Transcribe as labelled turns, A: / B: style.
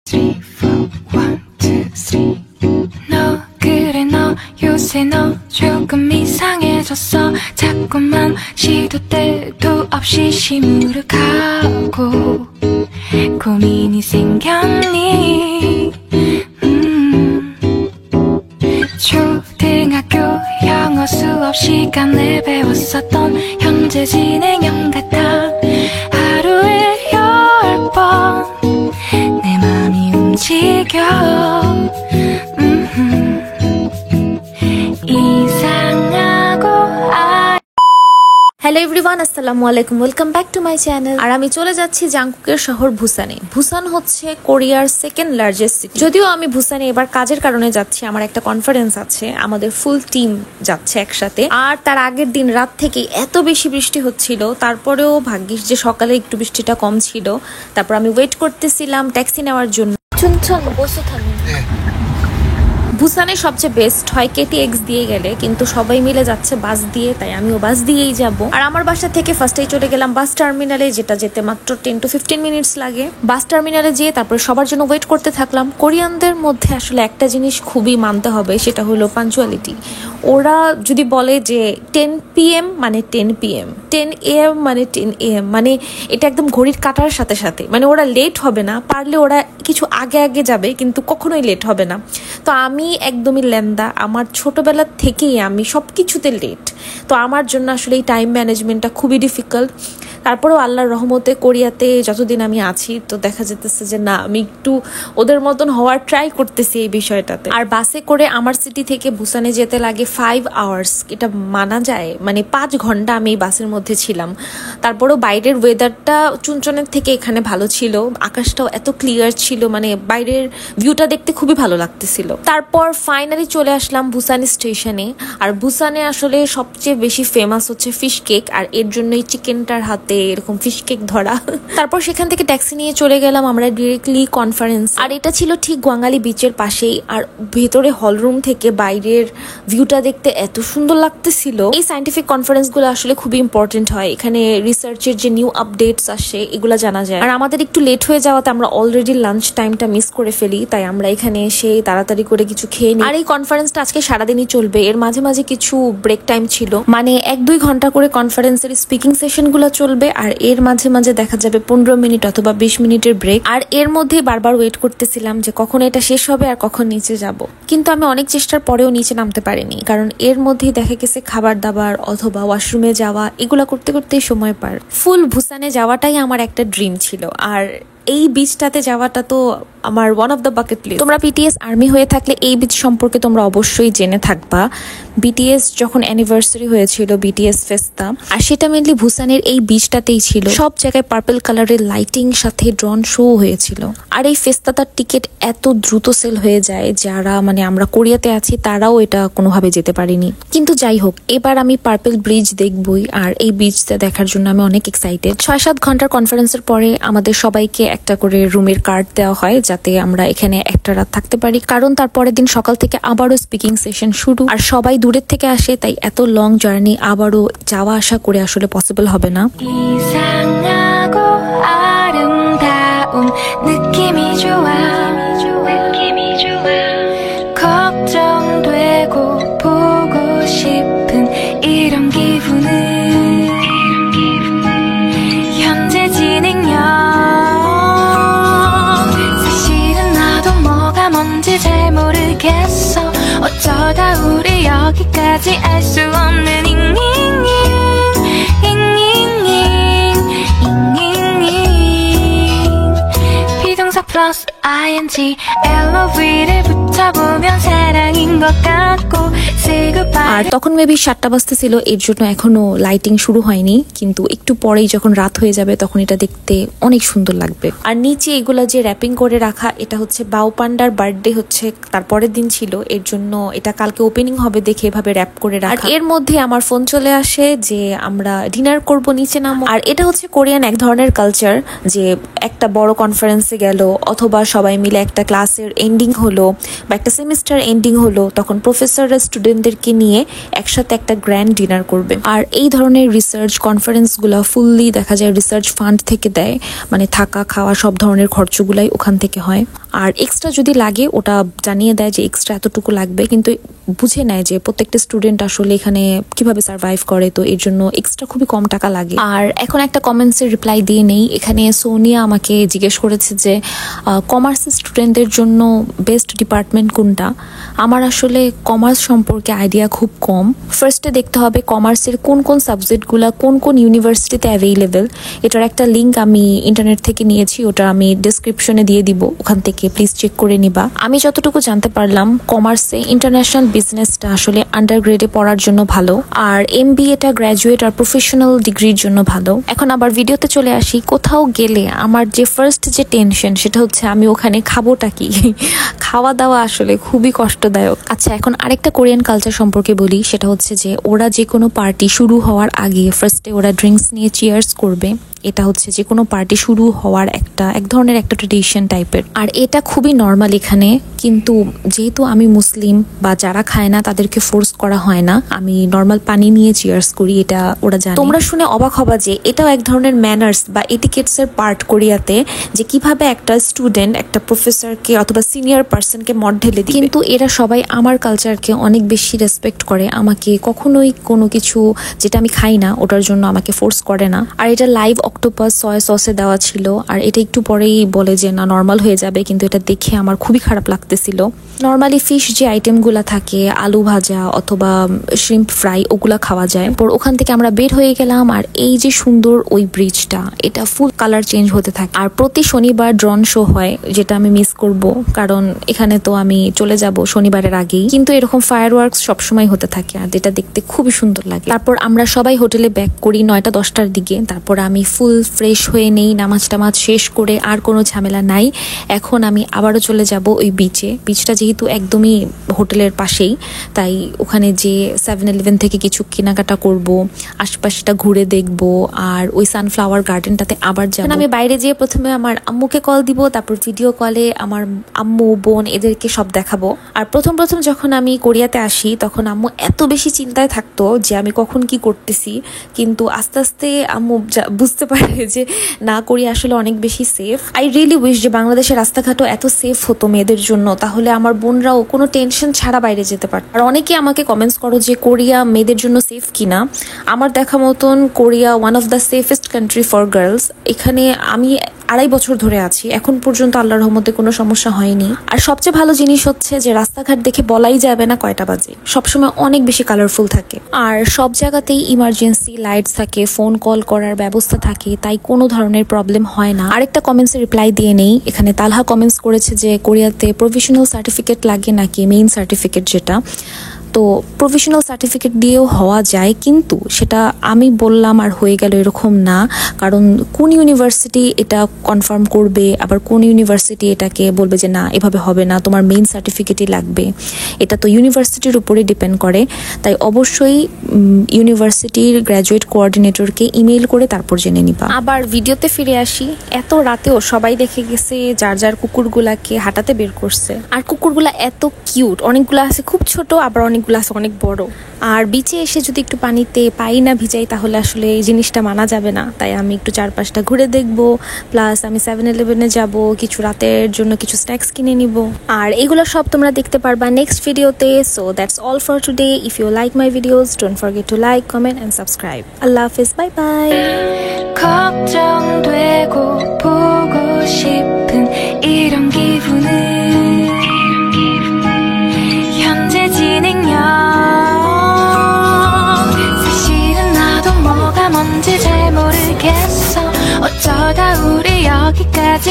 A: three, four, 1, 2, 3. 너 그래 너 요새 너 조금 이상해졌어. 자꾸만 시도 때도 없이 시무룩하고 고민이 생겼니. 초등학교 영어 수업 시간에 배웠었던 현재 진행형 같아. 하루에 10번 내 맘이 움직여. 이상하고
B: hello everyone, আসসালামু আলাইকুম, welcome back to my channel. আর আমি চলে যাচ্ছি জাংকুকের শহর বুসানে। বুসান হচ্ছে কোরিয়ার সেকেন্ড লার্জেস্ট সিটি। যদিও আমি বুসানে এবার কাজের কারণে যাচ্ছি, আমার একটা কনফারেন্স আছে, আমাদের ফুল টিম যাচ্ছে একসাথে। আর তার আগের দিন রাত থেকে এত বেশি বৃষ্টি হচ্ছিল, তারপরেও ভাগ্যিস যে সকালে একটু বৃষ্টিটা কম ছিল। তারপর আমি ওয়েট করতেছিলাম ট্যাক্সি নেওয়ার জন্য। বুসানে সবচেয়ে বেস্ট হয় KTX দিয়ে গেলে, কিন্তু সবাই মিলে যাচ্ছে বাস দিয়ে, তাই আমিও বাস দিয়েই যাব। আর আমার বাসা থেকে ফার্স্টেই চলে গেলাম বাস টার্মিনালে, যেটা যেতে মাত্র 10 to 15 মিনিটস লাগে। বাস টার্মিনালে যেয়ে তারপরে সবার জন্য ওয়েট করতে থাকলাম। কোরিয়ানদের মধ্যে আসলে একটা জিনিস খুবই মানতে হবে, সেটা হলো পাঞ্চুয়ালিটি। ওরা যদি বলে যে 10 PM মানে 10 PM, 10 AM মানে 10 AM, মানে এটা একদম ঘড়ির কাটার সাথে সাথে, মানে ওরা লেট হবে না, পারলে ওরা কিছু আগে আগে যাবে, কিন্তু কখনোই লেট হবে না। তো আমি একদমই ল্যান্দা, আমার ছোটবেলা থেকেই আমি সব কিছুতে লেট। তো আমার জন্য আসলে এই টাইম ম্যানেজমেন্টটা খুবই ডিফিকাল্ট। তারপরেও আল্লাহর রহমতে কোরিয়াতে যতদিন আমি আছি, তো দেখা যেতেছে যে না, আমি একটু ওদের মতন হওয়ার ট্রাই করতেছি এই বিষয়টাতে। আর বাসে করে আমার সিটি থেকে বুসানে যেতে লাগে 5 আওয়ার্স। এটা মানা যায়, মানে 5 ঘন্টা আমি এই বাসের মধ্যে ছিলাম। তারপরেও বাইরের ওয়েদারটা চুনচনের থেকে এখানে ভালো ছিল, আকাশটাও এত ক্লিয়ার ছিল, মানে বাইরের ভিউটা দেখতে খুবই ভালো লাগতেছিল। তারপর ফাইনালি চলে আসলাম বুসান স্টেশনে। আর বুসানে আসলে সবচেয়ে বেশি ফেমাস হচ্ছে ফিশ কেক, আর এর জন্যই চিকেনটার হাতে এরকম ফিশ কেক ধরা। তারপর সেখান থেকে ট্যাক্সি নিয়ে চলে গেলাম আমরা ডিরেক্টলি কনফারেন্স। আর এটা ছিল ঠিক গোয়াঙ্গালি বিচের পাশেই। আর ভেতরে হলরুম থেকে বাইরের ভিউটা দেখতে এত সুন্দর লাগতেছিল। এই সায়েন্টিফিক কনফারেন্স গুলো আসলে খুবই ইম্পর্টেন্ট হয়, এখানে রিসার্চের যে নিউ আপডেটস আসে এগুলা জানা যায়। আর আমাদের একটু লেট হয়ে যাওয়াতে আমরা অলরেডি লাঞ্চ টাইমটা মিস করে ফেলি, তাই আমরা এখানে এসে তাড়াতাড়ি করে কিছু খেয়ে নিই। আর এই কনফারেন্সটা আজকে সারাদিনই চলবে, এর মাঝে মাঝে কিছু ব্রেক টাইম ছিল, মানে 1-2 ঘন্টা করে কনফারেন্সের স্পিকিং সেশন গুলো চলবে। আর এর মাঝে মাঝে দেখা যাবে 15 মিনিট অথবা 20 মিনিটের ব্রেক। আর এর মধ্যেই বারবার ওয়েট করতেছিলাম যে কখন এটা শেষ হবে আর কখন নিচে যাব। কিন্তু আমি অনেক চেষ্টার পরেও নিচে নামতে পারিনি, কারণ এর মধ্যেই দেখা গেছে খাবার দাবার অথবা ওয়াশরুমে যাওয়া, এগুলা করতে করতেই সময় পার। ফুল বুসানে যাওয়াটাই আমার একটা ড্রিম ছিল। আর এই বিচটাতে যাওয়াটা তো আমার one of the bucket list. তোমরা BTS আর্মি হয়ে থাকলে এই বিচ সম্পর্কে তোমরা অবশ্যই জেনে থাকবা। BTS যখন অ্যানিভার্সারি হয়েছিল, BTS ফেস্তা, আর সেটা মেনলি বুসানের এই বিচটাতেই ছিল। সব জায়গায় পার্পল কালারের লাইটিং সাথে ড্রোন শো হয়েছিল। আর এই ফেস্তাটার টিকিট এত দ্রুত সেল হয়ে যায়, যারা মানে আমরা কোরিয়াতে আছি তারাও এটা কোনোভাবে যেতে পারিনি। কিন্তু যাই হোক, এবার আমি পার্পল ব্রিজ দেখবই, আর এই বিচটা দেখার জন্য আমি অনেক এক্সাইটেড। 6-7 ঘন্টার কনফারেন্সের পরে আমাদের সবাইকে একটা করে রুমের কার্ড দেওয়া হয়, যাতে আমরা এখানে একটা রাত থাকতে পারি, কারণ তারপরের দিন সকাল থেকে আবারও স্পিকিং সেশন শুরু। আর সবাই দূরের থেকে আসে, তাই এত লং জার্নি আবারও যাওয়া আসা করে আসলে পসিবল হবে না।
A: 이상하고 아름다운 느낌이 좋아. 걱정되고 보고 싶은 이런 기분은 현재 진행형. 사실은 나도 뭐가 뭔지 잘 모르겠어. 어쩌다 우리 여기까지 알 수 없는 잉잉잉 잉잉잉 잉잉잉. 비동사 플러스 ing LOV를 붙여보면 사랑인 것 같고.
B: আর তখন মেবি 7টা বাজতেছিল, এর জন্য এখনো লাইটিং শুরু হয়নি, কিন্তু একটু পরেই যখন রাত হয়ে যাবে তখন এটা দেখতে অনেক সুন্দর লাগবে। আর নিচে এগুলা যে র্যাপিং করে রাখা, এটা হচ্ছে বাউ পান্ডার বার্থডে হচ্ছে তারপরের দিন ছিল, এর জন্য এটা কালকে ওপেনিং হবে দেখে এভাবে র্যাপ করে রাখা। আর এর মধ্যে আমার ফোন চলে আসে যে আমরা ডিনার করব, নিচে নামো। আর এটা হচ্ছে কোরিয়ান এক ধরনের কালচার, যে একটা বড় কনফারেন্সে গেল অথবা সবাই মিলে একটা ক্লাসের এন্ডিং হলো বা একটা সেমিস্টার এন্ডিং হলো, তখন প্রফেসররা স্টুডেন্টদেরকে নিয়ে একসাথে একটা গ্র্যান্ড ডিনার করবে। আর এই ধরনের রিসার্চ কনফারেন্সগুলো ফুললি দেখা যায় রিসার্চ ফান্ড থেকে দেয়, মানে থাকা খাওয়া সব ধরনের খরচগুলাই ওখান থেকে হয়। আর এক্সট্রা যদি লাগে ওটা জানিয়ে দেয় যে এক্সট্রা এতটুকু লাগবে, কিন্তু বুঝে নেয় যে প্রত্যেকটা স্টুডেন্ট আসলে এখানে কিভাবে সার্ভাইভ করে, তো এর জন্য এক্সট্রা খুবই কম টাকা লাগে। আর এখন একটা কমেন্টসের রিপ্লাই দিয়ে নেই। এখানে সোনিয়া আমাকে জিজ্ঞেস করেছে যে কমার্স স্টুডেন্টদের জন্য বেস্ট ডিপার্টমেন্ট কোনটা। আমার আসলে কমার্স সম্পর্কে আইডিয়া খুব কম। ফার্স্টে দেখতে হবে কমার্সের কোন কোন সাবজেক্টগুলো কোন কোন ইউনিভার্সিটিতে অ্যাভেলেবেল। এটার একটা লিঙ্ক আমি ইন্টারনেট থেকে নিয়েছি, ওটা আমি ডেসক্রিপশনে দিয়ে দিব, ওখান থেকে প্লিজ চেক করে নিবা। আমি যতটুকু জানতে পারলাম কমার্সে ইন্টারন্যাশনাল বিজনেসটা আসলে আন্ডার গ্রেডে পড়ার জন্য ভালো, আর MBA-টা গ্র্যাজুয়েট আর প্রফেশনাল ডিগ্রির জন্য ভালো। এখন আবার ভিডিওতে চলে আসি। কোথাও গেলে আমার যে ফার্স্ট যে টেনশন সেটা হচ্ছে আমি ওখানে খাবোটা কি। খাওয়া দাওয়া আসলে খুবই কষ্টদায়ক। আচ্ছা, এখন আরেকটা কোরিয়ান কালচার সম্পর্কে বলি, সেটা হচ্ছে যে ওরা যে কোনো পার্টি শুরু হওয়ার আগে ফার্স্টে ওরা ড্রিঙ্কস নিয়ে চিয়ার্স করবে। এটা হচ্ছে যে কোনো পার্টি শুরু হওয়ার এক ধরনের একটা ট্রেডিশন টাইপের, আর এটা খুবই নর্মাল এখানে। কিন্তু যেহেতু আমি মুসলিম বা যারা খায় না তাদেরকে ফোর্স করা হয় না, আমি নর্মাল পানি নিয়ে চিয়ার্স করি, এটা ওরা জানে। তোমরা শুনে অবাক হবা যে এটাও এক ধরনের ম্যানার্স বা এটিকেটস এর পার্ট কোরিয়াতে, যে কিভাবে একটা স্টুডেন্ট একটা প্রফেসরকে অথবা সিনিয়র পার্সনকে মদ ঢেলে দিবে। কিন্তু এরা সবাই আমার কালচারকে অনেক বেশি রেসপেক্ট করে, আমাকে কখনোই কোনো কিছু যেটা আমি খাই না ওটার জন্য আমাকে ফোর্স করে না। আর এটা লাইভ অক্টোপাস সয়া সসে দেওয়া ছিল, আর এটা একটু পরেই বলে যে না নর্মাল হয়ে যাবে, কিন্তু এটা দেখে আমার খুবই খারাপ লাগতেছিল। নর্মালি ফিশ যে আইটেমগুলা থাকে, আলু ভাজা অথবা শ্রিম্প ফ্রাই, ওগুলা খাওয়া যায়। পর ওখান থেকে আমরা বের হয়ে গেলাম, আর এই যে সুন্দর ওই ব্রিজটা, এটা ফুল কালার চেঞ্জ হতে থাকে। আর প্রতি শনিবার ড্রোন শো হয়, যেটা আমি মিস করব, কারণ এখানে তো আমি চলে যাব শনিবারের আগেই। কিন্তু এরকম ফায়ার ওয়ার্কস সবসময় হতে থাকে, আর যেটা দেখতে খুবই সুন্দর লাগে। তারপর আমরা সবাই হোটেলে ব্যাক করি 9টা-10টার দিকে। তারপর আমি ফুল ফ্রেশ হয়ে নেই, নামাজ টামাজ শেষ করে, আর কোনো ঝামেলা নাই। এখন আমি আবারও চলে যাব ওই বিচে। বিচটা যেহেতু একদমই হোটেলের পাশেই, তাই ওখানে যে 7-11 থেকে কিছু কেনাকাটা করব, আশপাশটা ঘুরে দেখব, আর ওই সানফ্লাওয়ার গার্ডেনটাতে আবার যাব। আমি বাইরে যেয়ে প্রথমে আমার আম্মুকে কল দিব, তারপর ভিডিও কলে আমার আম্মু বোন এদেরকে সব দেখাবো। আর প্রথম যখন আমি কোরিয়াতে আসি তখন আম্মু এত বেশি চিন্তায় থাকতো যে আমি কখন কি করতেছি, কিন্তু আস্তে আস্তে আম্মু বুঝতে পারে যে না, কোরিয়া আসলে অনেক বেশি সেফ। আই রিয়েলি উইশ যে বাংলাদেশের রাস্তাঘাটও এত সেফ হতো মেয়েদের জন্য, তাহলে আমার বোনরাও কোনো টেনশন ছাড়া বাইরে যেতে পারত। আর অনেকে আমাকে কমেন্টস করো যে কোরিয়া মেয়েদের জন্য সেফ কিনা। আমার দেখা মতন Korea one of the safest country for girls. এখানে আমি 2.5 বছর ধরে আছি, এখন পর্যন্ত আল্লাহর রহমতে কোনো সমস্যা হয়নি। আর সবচেয়ে ভালো জিনিস হচ্ছে যে রাস্তাঘাট দেখে বলাই যাবে না কয়টা বাজে, সবসময় অনেক বেশি কালারফুল থাকে। আর সব জায়গাতেই ইমার্জেন্সি লাইটস থাকে, ফোন কল করার ব্যবস্থা থাকে, তাই কোনো ধরনের প্রবলেম হয় না। আরেকটা কমেন্টসের রিপ্লাই দিয়ে নেই। এখানে তালহা কমেন্টস করেছে যে কোরিয়াতে প্রফেশনাল সার্টিফিকেট লাগে নাকি মেইন সার্টিফিকেট যেটা। তো প্রফেশনাল সার্টিফিকেট দিয়েও হওয়া যায়, কিন্তু সেটা আমি বললাম আর হয়ে গেল এরকম না, কারণ কোন ইউনিভার্সিটি এটা কনফার্ম করবে, আবার কোন ইউনিভার্সিটি এটাকে বলবে যে না এভাবে হবে না, তোমার মেইন সার্টিফিকেটই লাগবে। এটা তো ইউনিভার্সিটির উপরে ডিপেন্ড করে, তাই অবশ্যই ইউনিভার্সিটির গ্র্যাজুয়েট কোঅর্ডিনেটরকে ইমেইল করে তারপর জেনে নিবা। আবার ভিডিওতে ফিরে আসি। এত রাতেও সবাই দেখে গেছে যার যার কুকুরগুলাকে হাঁটাতে বের করছে, আর কুকুরগুলা এত কিউট, অনেকগুলো আছে খুব ছোট, আবার অনেকগুলো আছে অনেক বড়। আর বিচে এসে যদি একটু পানিতে পাই না ভিজাই তাহলে আসলে এই জিনিসটা মানা যাবে না, তাই আমি একটু চারপাশটা ঘুরে দেখবো, প্লাস আমি 7-11-এ যাব, কিছু রাতের জন্য কিছু স্ন্যাক্স কিনে নিব। আর এগুলো সব তোমরা দেখতে পারবা নেক্সট ভিডিওতে। So that's all for today. If you like my videos don't forget to like, comment and subscribe. আল্লাহ হাফিজ, বাই বাই।
A: 걱정되고 보고 싶은 이런 기분은 현재 진행형. 사실은 나도 뭐가 뭔지 잘 모르겠어. 어쩌다 우리 여기까지